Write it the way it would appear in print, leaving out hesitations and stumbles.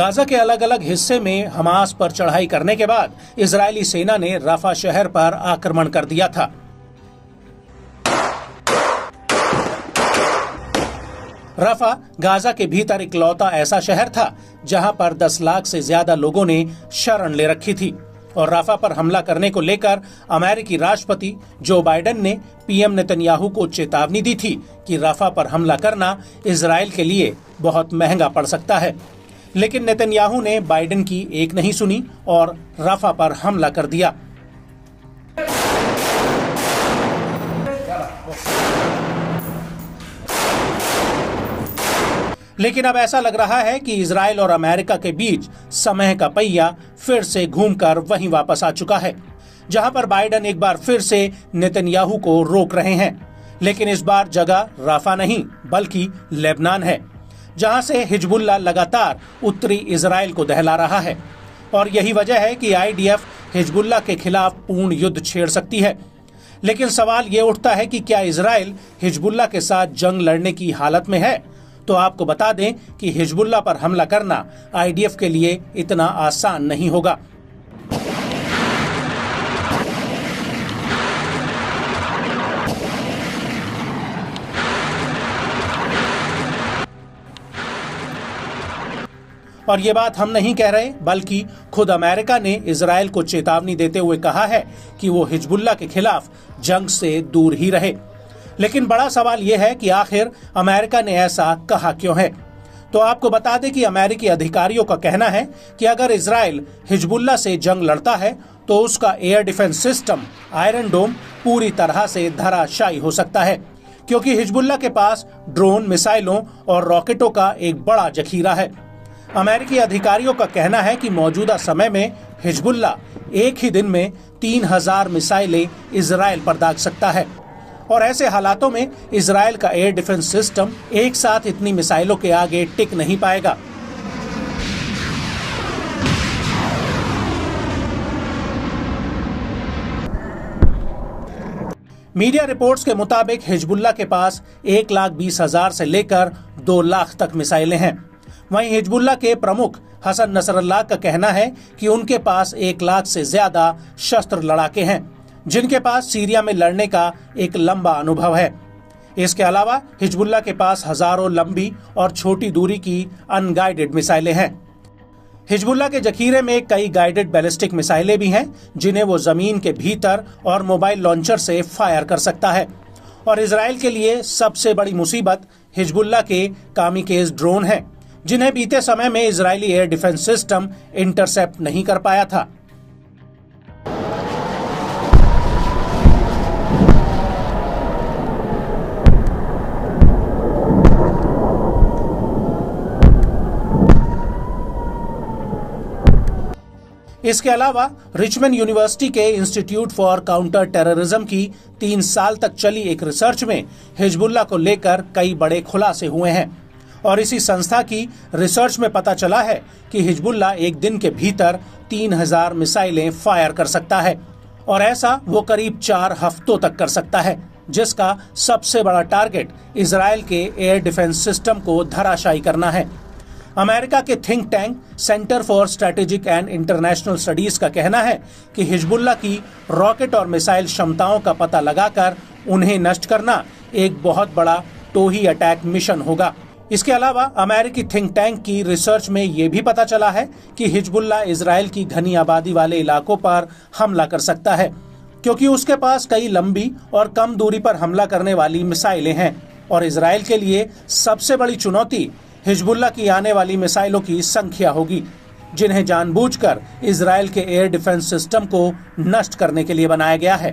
Gaza के अलग अलग हिस्से में हमास पर चढ़ाई करने के बाद इजरायली सेना ने रफा शहर पर आक्रमण कर दिया था। रफा गाजा के भीतर इकलौता ऐसा शहर था जहां पर 10 लाख से ज्यादा लोगों ने शरण ले रखी थी और रफा पर हमला करने को लेकर अमेरिकी राष्ट्रपति जो बाइडेन ने पीएम नेतन्याहू को चेतावनी दी थी कि रफा पर हमला करना इजराइल के लिए बहुत महंगा पड़ सकता है। लेकिन नेतन्याहू ने बाइडेन की एक नहीं सुनी और रफा पर हमला कर दिया। लेकिन अब ऐसा लग रहा है कि इजराइल और अमेरिका के बीच समय का पहिया फिर से घूमकर वहीं वापस आ चुका है, जहां पर बाइडेन एक बार फिर से नेतन्याहू को रोक रहे हैं। लेकिन इस बार जगह रफा नहीं बल्कि लेबनान है, जहां से हिजबुल्लाह लगातार उत्तरी इजराइल को दहला रहा है और यही वजह है कि आईडीएफ हिजबुल्लाह के खिलाफ पूर्ण युद्ध छेड़ सकती है। लेकिन सवाल ये उठता है कि क्या इजराइल हिजबुल्लाह के साथ जंग लड़ने की हालत में है? तो आपको बता दें कि हिजबुल्लाह पर हमला करना आईडीएफ के लिए इतना आसान नहीं होगा। और ये बात हम नहीं कह रहे बल्कि खुद अमेरिका ने इजराइल को चेतावनी देते हुए कहा है कि वो हिजबुल्लाह के खिलाफ जंग से दूर ही रहे। लेकिन बड़ा सवाल ये है कि आखिर अमेरिका ने ऐसा कहा क्यों है? तो आपको बता दें कि अमेरिकी अधिकारियों का कहना है कि अगर इजराइल हिजबुल्लाह से जंग लड़ता है तो उसका एयर डिफेंस सिस्टम आयरन डोम पूरी तरह से धराशायी हो सकता है, क्योंकि हिजबुल्लाह के पास ड्रोन, मिसाइलों और रॉकेटों का एक बड़ा जखीरा है। अमेरिकी अधिकारियों का कहना है कि मौजूदा समय में हिजबुल्लाह एक ही दिन में 3000 मिसाइलें इजराइल पर दाग सकता है और ऐसे हालातों में इजराइल का एयर डिफेंस सिस्टम एक साथ इतनी मिसाइलों के आगे टिक नहीं पाएगा। मीडिया रिपोर्ट्स के मुताबिक हिजबुल्लाह के पास 1,20,000 से लेकर 2 लाख तक मिसाइलें हैं। वहीं हिजबुल्लाह के प्रमुख हसन नसरल्लाह का कहना है कि उनके पास 1 लाख से ज्यादा शस्त्र लड़ाके हैं, जिनके पास सीरिया में लड़ने का एक लंबा अनुभव है। इसके अलावा हिजबुल्लाह के पास हजारों लंबी और छोटी दूरी की अनगाइडेड मिसाइलें हैं। हिजबुल्लाह के जखीरे में कई गाइडेड बैलिस्टिक मिसाइलें भी हैं, जिन्हें वो जमीन के भीतर और मोबाइल लॉन्चर से फायर कर सकता है। और इजराइल के लिए सबसे बड़ी मुसीबत हिजबुल्लाह के कामिकेज ड्रोन हैं, जिन्हें बीते समय में Israeli air defence system intercept नहीं कर पाया था। इसके अलावा रिचमंड यूनिवर्सिटी के इंस्टीट्यूट फॉर काउंटर टेररिज्म की 3 साल तक चली एक रिसर्च में हिजबुल्लाह को लेकर कई बड़े खुलासे हुए हैं और इसी संस्था की रिसर्च में पता चला है कि हिजबुल्लाह एक दिन के भीतर 3000 मिसाइलें फायर कर सकता है और ऐसा वो करीब 4 हफ्तों तक कर सकता है, जिसका सबसे बड़ा टारगेट इजराइल के एयर डिफेंस सिस्टम को धराशायी करना है। अमेरिका के think tank centre for strategic and international studies का कहना है कि हिजबुल्लाह की रॉकेट और मिसाइल क्षमताओं का पता लगाकर उन्हें नष्ट करना एक बहुत बड़ा टोही अटैक मिशन होगा। इसके अलावा अमेरिकी थिंक टैंक की रिसर्च में ये भी पता चला है कि हिजबुल्लाह इजराइल की घनी आबादी वाले इलाकों पर हमला कर सकता है, क्योंकि उसके पास कई लंबी और कम दूरी पर हमला करने वाली मिसाइलें हैं और इजराइल के लिए सबसे बड़ी चुनौती हिजबुल्लाह की आने वाली मिसाइलों की संख्या होगी, जिन्हें जानबूझकर इजराइल के एयर डिफेंस सिस्टम को नष्ट करने के लिए बनाया गया है।